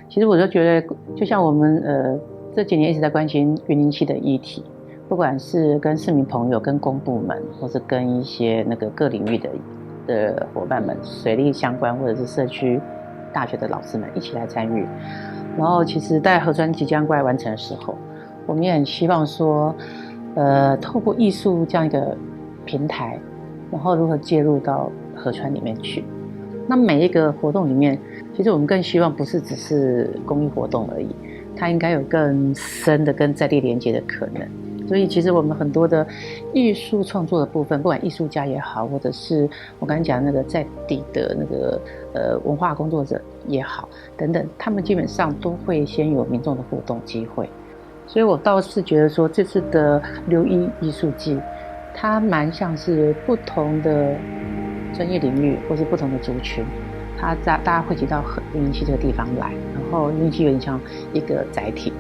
其实我就觉得，就像我们这几年一直在关心云林溪的议题，不管是跟市民朋友、跟公部门，或是跟一些那个各领域的伙伴们、水利相关或者是社区大学的老师们一起来参与。然后，其实在河川即将快完成的时候，我们也很希望说，透过艺术这样一个平台，然后如何介入到河川里面去。那每一个活动里面，其实我们更希望不是只是公益活动而已，它应该有更深的跟在地连接的可能。所以其实我们很多的艺术创作的部分，不管艺术家也好，或者是我刚才讲那个在地的那个文化工作者也好，等等，他们基本上都会先有民众的互动机会。所以我倒是觉得说，这次的6·1艺术季，它蛮像是不同的专业领域或是不同的族群，大家汇集到云林溪这个地方来，然后云林溪有点像一个载体。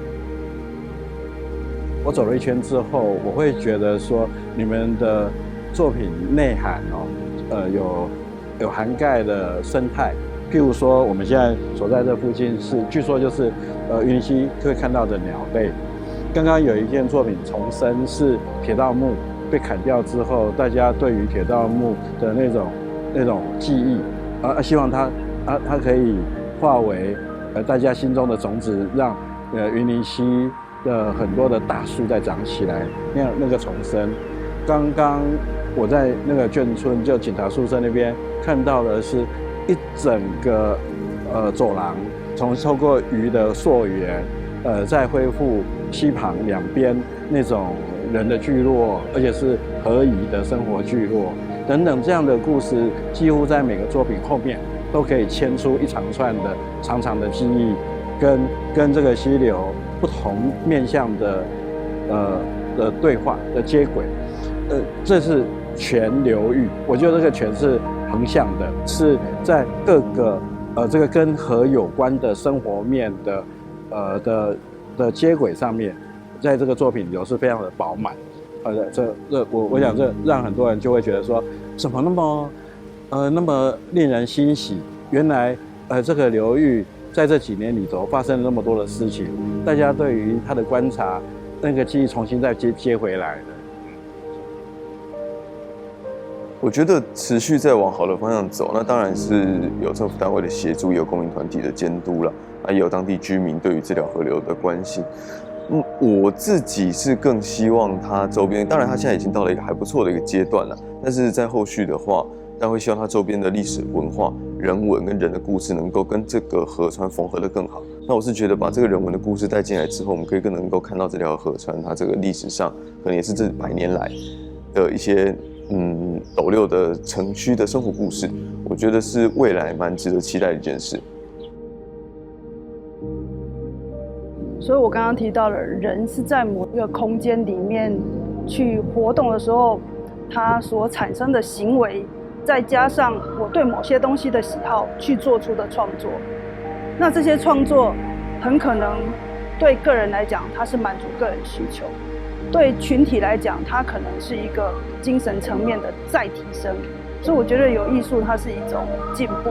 我走了一圈之后，我会觉得说，你们的作品内涵有涵盖的生态，譬如说我们现在所在这附近是，据说就是云林溪会看到的鸟类。刚刚有一件作品重生，是铁道木被砍掉之后，大家对于铁道木的那种记忆，希望它可以化为大家心中的种子，让云林溪的很多的大树再长起来，那个重生。刚刚我在那个眷村，就警察宿舍那边看到的是一整个走廊，透过鱼的溯源，再恢复溪旁两边那种人的聚落，而且是合宜的生活聚落等等，这样的故事几乎在每个作品后面都可以牵出一长串的长长的记忆，跟这个溪流不同面向的对话的接轨，这是全流域。我觉得这个全是横向的，是在各个这个跟河有关的生活面的接轨上面，在这个作品里头是非常的饱满。我想这让很多人就会觉得说，怎么那么令人欣喜？原来这个流域在这几年里头发生了那么多的事情，大家对于它的观察，那个记忆重新再接回来了。我觉得持续在往好的方向走，那当然是有政府单位的协助，也有公民团体的监督了，也有当地居民对于这条河流的关心。我自己是更希望它周边，当然它现在已经到了一个还不错的一个阶段了，但是在后续的话，但会希望它周边的历史文化、人文跟人的故事能够跟这个河川缝合得更好。那我是觉得把这个人文的故事带进来之后，我们可以更能够看到这条河川它这个历史上可能也是这100年来的一些斗六的城区的生活故事，我觉得是未来蛮值得期待的一件事。所以我刚刚提到了，人是在某一个空间里面去活动的时候，他所产生的行为，再加上我对某些东西的喜好去做出的创作，那这些创作很可能对个人来讲，它是满足个人需求；对群体来讲，它可能是一个精神层面的再提升。所以我觉得有艺术，它是一种进步。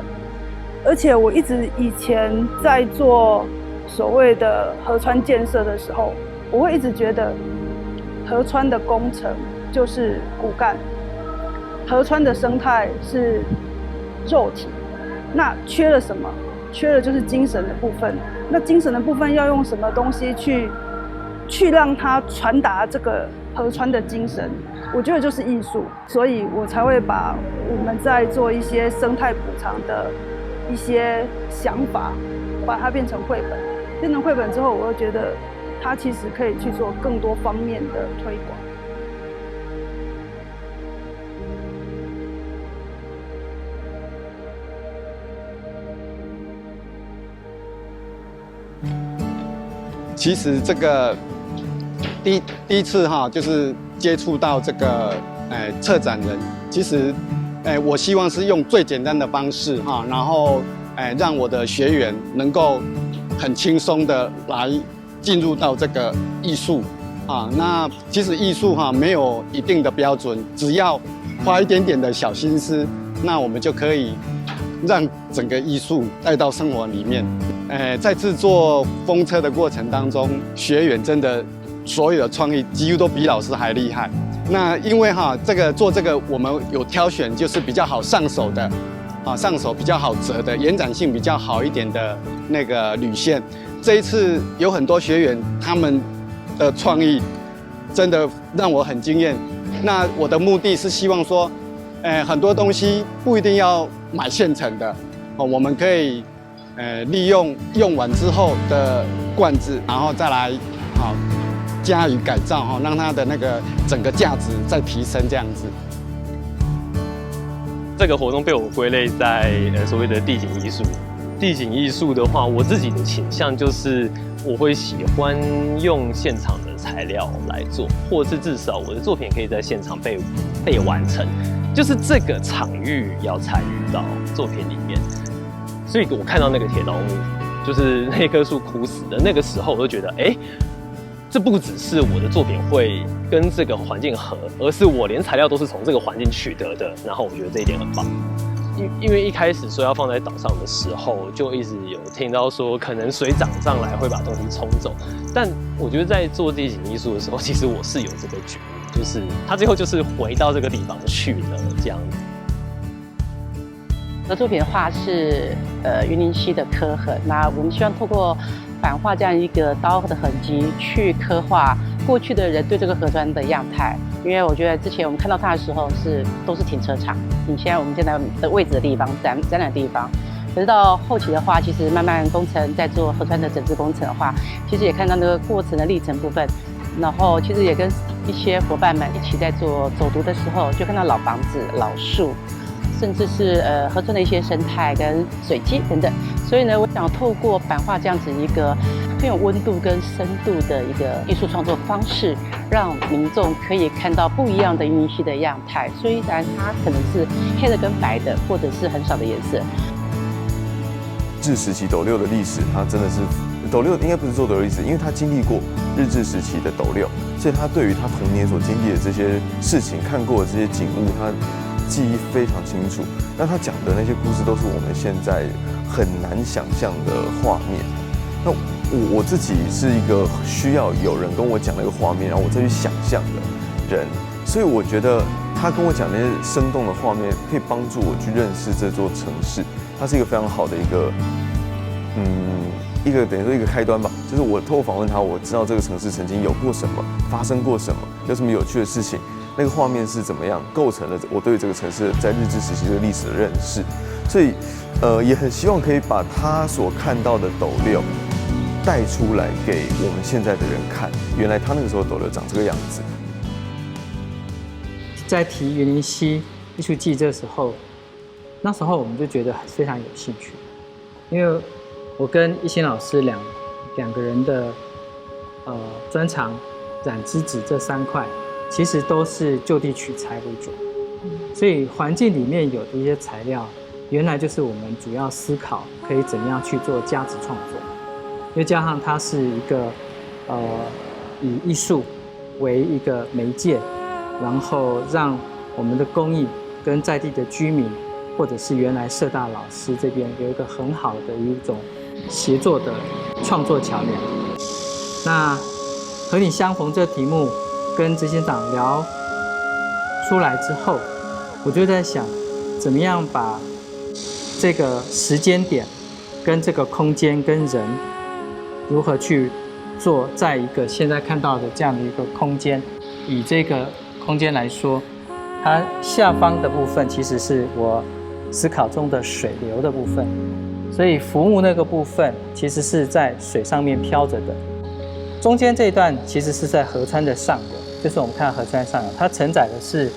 而且我一直以前在做所谓的河川建设的时候，我会一直觉得河川的工程就是骨干，河川的生态是肉体，那缺了什么？缺的就是精神的部分。那精神的部分要用什么东西去让它传达这个河川的精神？我觉得就是艺术，所以我才会把我们在做一些生态补偿的一些想法，把它变成绘本。变成绘本之后，我又觉得它其实可以去做更多方面的推广。其实这个第一次就是接触到这个策展人，其实我希望是用最简单的方式然后让我的学员能够很轻松的来进入到这个艺术那其实艺术没有一定的标准，只要花一点点的小心思，那我们就可以让整个艺术带到生活里面。在制作风车的过程当中，学员真的所有的创意几乎都比老师还厉害。那因为做这个我们有挑选就是比较好上手的，上手比较好折的，延展性比较好一点的那个铝线。这一次有很多学员他们的创意真的让我很惊艳。那我的目的是希望说，很多东西不一定要买现成的，我们可以利用用完之后的罐子，然后再来加以改造，让它的那个整个价值再提升这样子。这个活动被我归类在所谓的地景艺术。地景艺术的话，我自己的倾向就是我会喜欢用现场的材料来做，或是至少我的作品可以在现场被完成，就是这个场域要参与到作品里面。所以我看到那个铁道木，就是那棵树枯死的那个时候，我就觉得，这不只是我的作品会跟这个环境合，而是我连材料都是从这个环境取得的。然后我觉得这一点很棒。因为一开始说要放在岛上的时候，就一直有听到说可能水涨上来会把东西冲走。但我觉得在做地景艺术的时候，其实我是有这个觉悟，就是它最后就是回到这个地方去了这样子。这作品的话是云林溪的刻痕，那我们希望透过版画这样一个刀的痕迹去刻画过去的人对这个河川的样态。因为我觉得之前我们看到它的时候都是停车场，你现在我们现在的位置的地方展览的地方，可是到后期的话，其实慢慢工程在做河川的整治工程的话，其实也看到那个过程的历程部分，然后其实也跟一些伙伴们一起在做走读的时候，就看到老房子、老树，甚至是河川的一些生态跟水基等等。所以呢，我想透过版画这样子一个很有温度跟深度的一个艺术创作方式，让民众可以看到不一样的云林溪的样态。虽然它可能是黑的跟白的，或者是很少的颜色。日治时期斗六的历史，它真的是斗六应该不是说斗六历史，因为他经历过日治时期的斗六，所以他对于他童年所经历的这些事情、看过的这些景物，他记忆非常清楚。那他讲的那些故事，都是我们现在很难想象的画面。那我自己是一个需要有人跟我讲那个画面，然后我再去想象的人，所以我觉得他跟我讲那些生动的画面，可以帮助我去认识这座城市。它是一个非常好的一个等于说一个开端吧。就是我透过访问他，我知道这个城市曾经有过什么，发生过什么，有什么有趣的事情，那个画面是怎么样构成了我对这个城市在日治时期这个历史的认识。所以也很希望可以把他所看到的斗六带出来给我们现在的人看，原来他那个时候斗六长这个样子。在提云林溪艺术季这个时候，那时候我们就觉得非常有兴趣，因为我跟一心老师两个人的专长染织纸这3块，其实都是就地取材为主，所以环境里面有的一些材料，原来就是我们主要思考可以怎么样去做价值创作，又加上它是一个以艺术为一个媒介，然后让我们的工艺跟在地的居民，或者是原来社大老师这边有一个很好的一种协作的创作桥梁。那和你相逢这题目跟执行长聊出来之后，我就在想，怎么样把这个时间点跟这个空间跟人如何去做，在一个现在看到的这样的一个空间。以这个空间来说，它下方的部分其实是我思考中的水流的部分，所以浮木那个部分其实是在水上面飘着的。中间这一段其实是在河川的上游，就是我们看到河川上游，它承载的是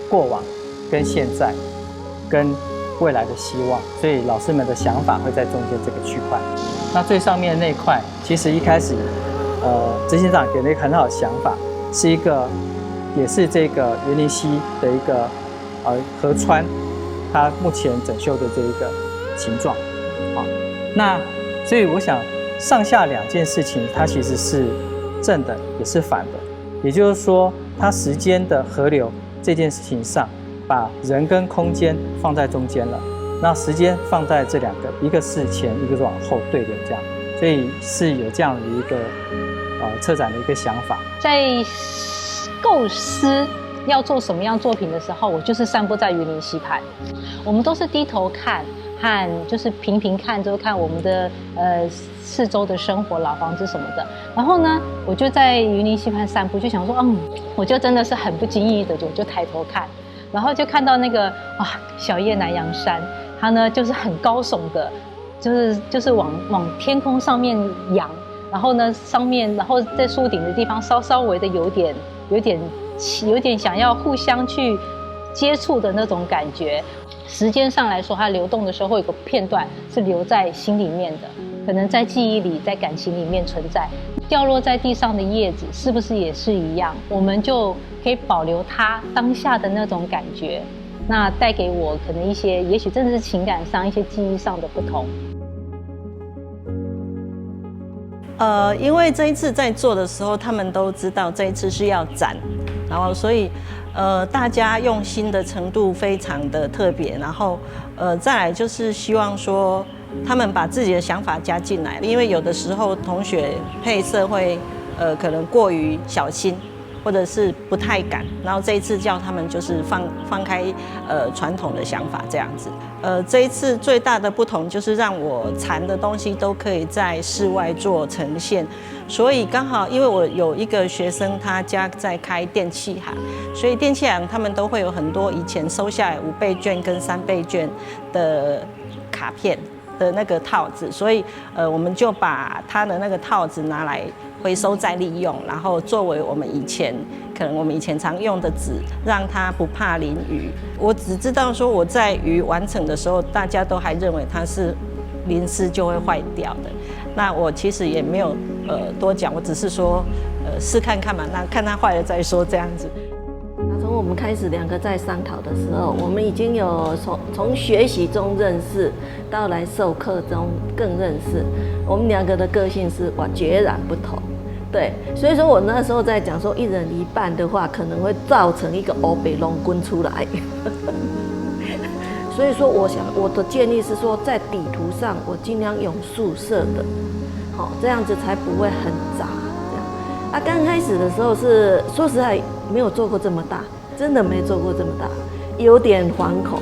过往、跟现在、跟未来的希望，所以老师们的想法会在中间这个区块。那最上面那块，其实一开始，执行长给了一个很好的想法，是一个，也是这个云林溪的一个河川，它目前整修的这一个形状，好，那所以我想上下2件事情，它其实是正的，也是反的，也就是说，它时间的河流这件事情上，把人跟空间放在中间了，那时间放在这两个，一个是前，一个是往后对的这样，所以是有这样的一个策展的一个想法。在构思要做什么样作品的时候，我就是散布在云林溪畔，我们都是低头看和就是平平看，就看我们的四周的生活、老房子什么的。然后呢，我就在云林溪畔散步，就想说，我就真的是很不经意的，我就抬头看，然后就看到那个小叶南洋山，它呢就是很高耸的，就是往天空上面扬，然后呢上面，然后在树顶的地方稍微的有点想要互相去接触的那种感觉。时间上来说，它流动的时候会有个片段是留在心里面的，可能在记忆里、在感情里面存在。掉落在地上的叶子是不是也是一样？我们就可以保留它当下的那种感觉，那带给我可能一些，也许真的是情感上、一些记忆上的不同。因为这一次在做的时候，他们都知道这一次是要展，然后所以大家用心的程度非常的特别，然后再来就是希望说他们把自己的想法加进来，因为有的时候同学配色会可能过于小心，或者是不太敢，然后这一次叫他们就是放开传统的想法这样子。这一次最大的不同就是让我缠的东西都可以在室外做呈现，所以刚好因为我有一个学生他家在开电器行，所以电器行他们都会有很多以前收下来5倍券跟3倍券的卡片的那个套子，所以我们就把他的那个套子拿来回收再利用，然后作为我们以前常用的纸，让它不怕淋雨。我只知道说我在鱼完成的时候，大家都还认为它是淋湿就会坏掉的。那我其实也没有多讲，我只是说试看看嘛，那看它坏了再说这样子。从我们开始两个在商讨的时候，我们已经有从学习中认识，到来授课中更认识。我们两个的个性是截然不同，对，所以说我那时候在讲说一人一半的话，可能会造成一个欧北龙滚出来。所以说，我的建议是说，在底图上我尽量用素色的，这样子才不会很杂。这样刚开始的时候是说实在没有做过这么大，真的没做过这么大，有点惶恐，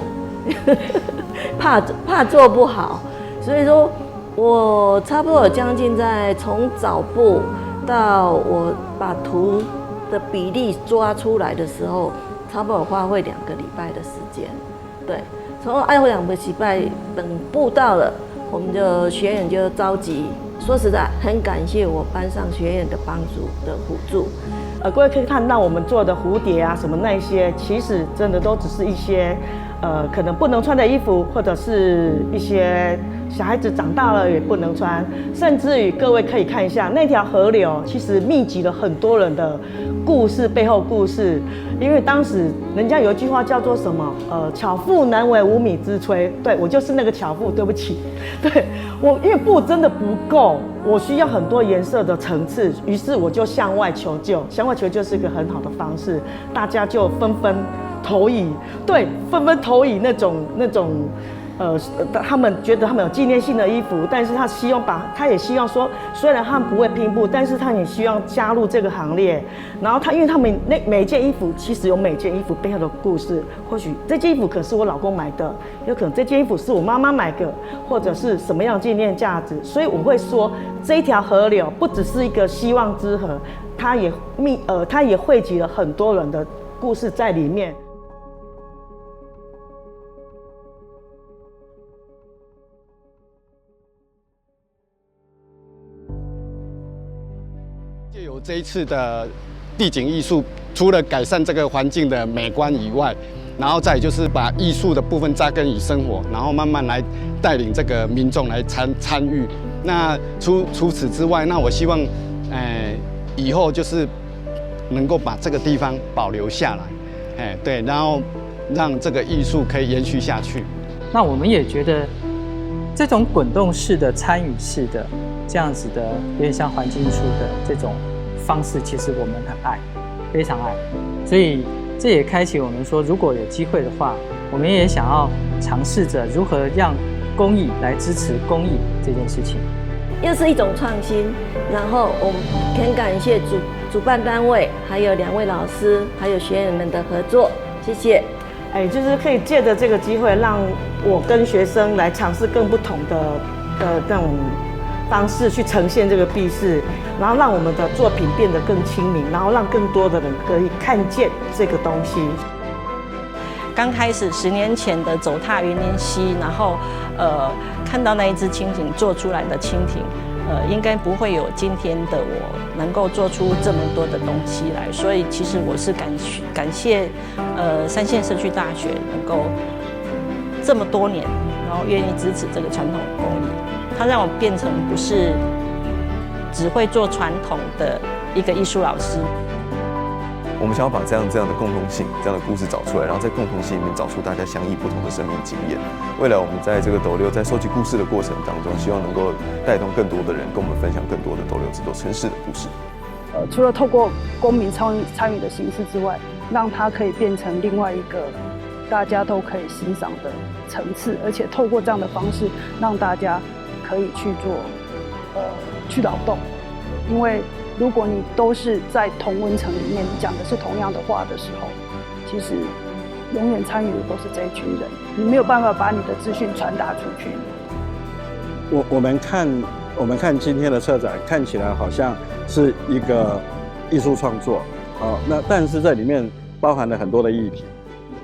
怕做不好。所以说我差不多有将近在从找布到我把图的比例抓出来的时候，差不多花费2个礼拜的时间。对，从2个礼拜等布到了，我们就学员就召集。说实在，很感谢我班上学员的帮助的辅助。各位可以看到我们做的蝴蝶啊什么那些，其实真的都只是一些可能不能穿的衣服，或者是一些小孩子长大了也不能穿，甚至于各位可以看一下那条河流，其实密集了很多人的故事，背后故事。因为当时人家有一句话叫做什么？巧妇难为无米之炊。对，我就是那个巧妇，对不起。对，我因为布真的不够，我需要很多颜色的层次，于是我就向外求救。向外求救是一个很好的方式，大家就纷纷投以，对，纷纷投以那种他们觉得他们有纪念性的衣服，但是他也希望说，虽然他们不会拼布，但是他也希望加入这个行列。然后因为他们每件衣服其实有每件衣服背后的故事，或许这件衣服可是我老公买的，有可能这件衣服是我妈妈买的，或者是什么样的纪念价值。所以我会说，这一条河流不只是一个希望之河，它也汇集了很多人的故事在里面。借由这一次的地景艺术，除了改善这个环境的美观以外，然后再就是把艺术的部分扎根于生活，然后慢慢来带领这个民众来参与。那除此之外，那我希望，以后就是能够把这个地方保留下来，对，然后让这个艺术可以延续下去。那我们也觉得，这种滚动式的、参与式的这样子的，有点像环境艺术的这种方式，其实我们很爱，非常爱。所以这也开启我们说，如果有机会的话，我们也想要尝试着如何让公益来支持公益这件事情。又是一种创新，然后我们很感谢主办单位，还有2位老师，还有学员们的合作，谢谢。就是可以借着这个机会，让我跟学生来尝试更不同的那种方式去呈现这个毕士，然后让我们的作品变得更亲民，然后让更多的人可以看见这个东西。刚开始10年前的走踏云林溪，然后看到那一只蜻蜓做出来的蜻蜓，应该不会有今天的我能够做出这么多的东西来。所以其实我是感谢3线社区大学能够这么多年，然后愿意支持这个传统工艺，它让我变成不是只会做传统的一个艺术老师。我们想要把这样的共同性、这样的故事找出来，然后在共同性里面找出大家相异不同的生命经验。未来我们在这个斗六在收集故事的过程当中，希望能够带动更多的人跟我们分享更多的斗六这座城市的故事。除了透过公民参与的形式之外，让它可以变成另外一个大家都可以欣赏的层次，而且透过这样的方式，让大家可以去做去劳动，因为如果你都是在同温层里面讲的是同样的话的时候，其实永远参与的都是这一群人，你没有办法把你的资讯传达出去。我们看今天的策展，看起来好像是一个艺术创作，但是这里面包含了很多的议题。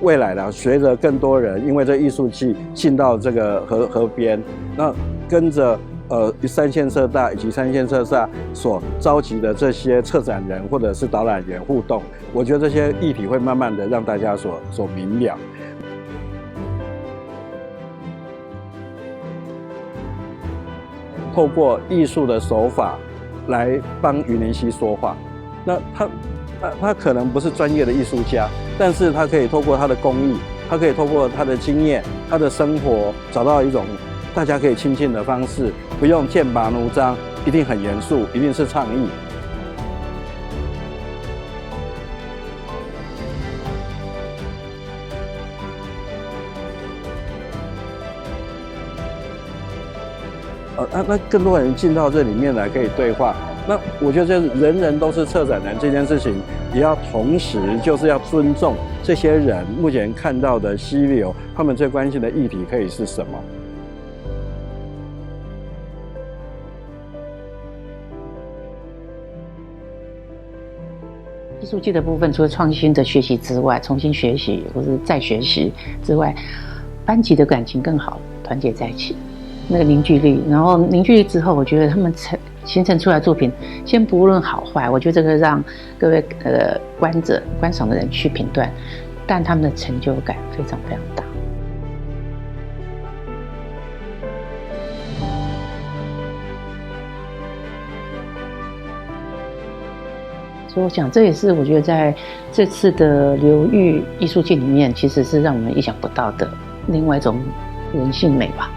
未来呢，随着更多人因为这艺术季进到这个河边，那跟着3线社大以及3线社大所召集的这些策展人或者是导览员互动，我觉得这些议题会慢慢的让大家所明了。透过艺术的手法来帮云林溪说话，那他可能不是专业的艺术家，但是他可以透过他的工艺，他可以透过他的经验、他的生活，找到一种大家可以亲近的方式，不用剑拔弩张，一定很严肃，一定是倡议。那更多人进到这里面来可以对话。那我觉得这人人都是策展人这件事情，也要同时就是要尊重这些人目前看到的溪流，他们最关心的议题可以是什么。艺术季的部分，除了创新的学习之外，重新学习或是再学习之外，班级的感情更好，团结在一起，那个凝聚力，然后凝聚力之后，我觉得他们形成出来的作品，先不论好坏，我觉得这个让各位观赏的人去评断，但他们的成就感非常非常大。所以我想，这也是我觉得在这次的流域艺术季里面，其实是让我们意想不到的另外一种人性美吧。